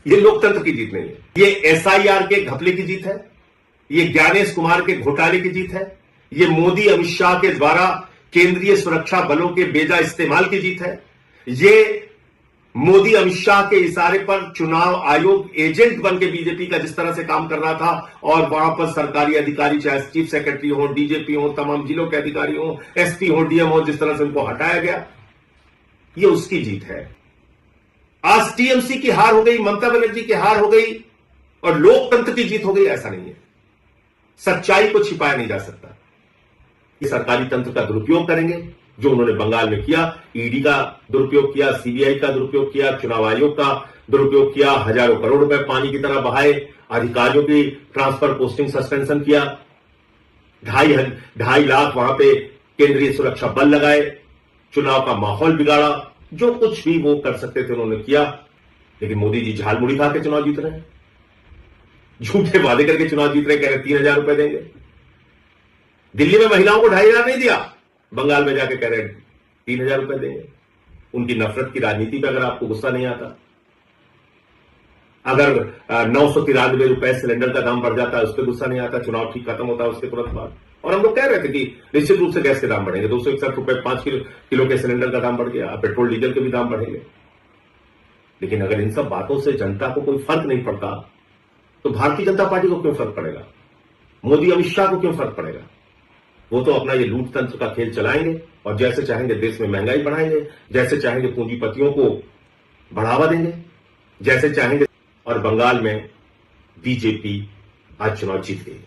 ये लोकतंत्र की जीत नहीं है, ये एसआईआर के घपले की जीत है, ये ज्ञानेश कुमार के घोटाले की जीत है, ये मोदी अमित शाह के द्वारा केंद्रीय सुरक्षा बलों के बेजा इस्तेमाल की जीत है, ये मोदी अमित शाह के इशारे पर चुनाव आयोग एजेंट बन के बीजेपी का जिस तरह से काम कर रहा था और वहां पर सरकारी अधिकारी चाहे चीफ सेक्रेटरी हो, डीजीपी हो, तमाम जिलों के अधिकारी हो, एसपी हो, डीएम हो, जिस तरह से उनको हटाया गया, ये उसकी जीत है। आज टीएमसी की हार हो गई, ममता बनर्जी की हार हो गई और लोकतंत्र की जीत हो गई, ऐसा नहीं है। सच्चाई को छिपाया नहीं जा सकता। ये सरकारी तंत्र का दुरुपयोग करेंगे, जो उन्होंने बंगाल में किया, ईडी का दुरुपयोग किया, सीबीआई का दुरुपयोग किया, चुनाव आयोग का दुरुपयोग किया, हजारों करोड़ रुपए पानी की तरह बहाए, अधिकारियों की ट्रांसफर पोस्टिंग सस्पेंशन किया, 2.5 लाख वहां पे केंद्रीय सुरक्षा बल लगाए, चुनाव का माहौल बिगाड़ा, जो कुछ भी वो कर सकते थे उन्होंने किया। लेकिन मोदी जी झालमुड़ी खा के चुनाव जीत रहे हैं, झूठे वादे करके चुनाव जीत रहे, कह रहे 3,000 रुपए देंगे। दिल्ली में महिलाओं को 2,500 नहीं दिया, बंगाल में जाके कह रहे 3,000 रुपए देंगे। उनकी नफरत की राजनीति पर अगर आपको गुस्सा नहीं आता, अगर 993 रुपए सिलेंडर का दाम बढ़ जाता है, उस पर गुस्सा नहीं आता, चुनाव ठीक खत्म होता है उसके तुरंत बाद। और हम लोग कह रहे थे कि निश्चित रूप से गैस के दाम बढ़ेंगे, 261 रुपए 5 किलो के सिलेंडर का दाम बढ़ गया, पेट्रोल डीजल के भी दाम बढ़ेंगे। लेकिन अगर इन सब बातों से जनता को कोई फर्क नहीं पड़ता, तो भारतीय जनता पार्टी को क्यों फर्क पड़ेगा, मोदी अमित शाह को क्यों फर्क पड़ेगा। वो तो अपना ये लूट तंत्र का खेल चलाएंगे और जैसे चाहेंगे देश में महंगाई बढ़ाएंगे, जैसे चाहेंगे पूंजीपतियों को बढ़ावा देंगे, जैसे चाहेंगे। और बंगाल में बीजेपी आज चुनाव जीत गई।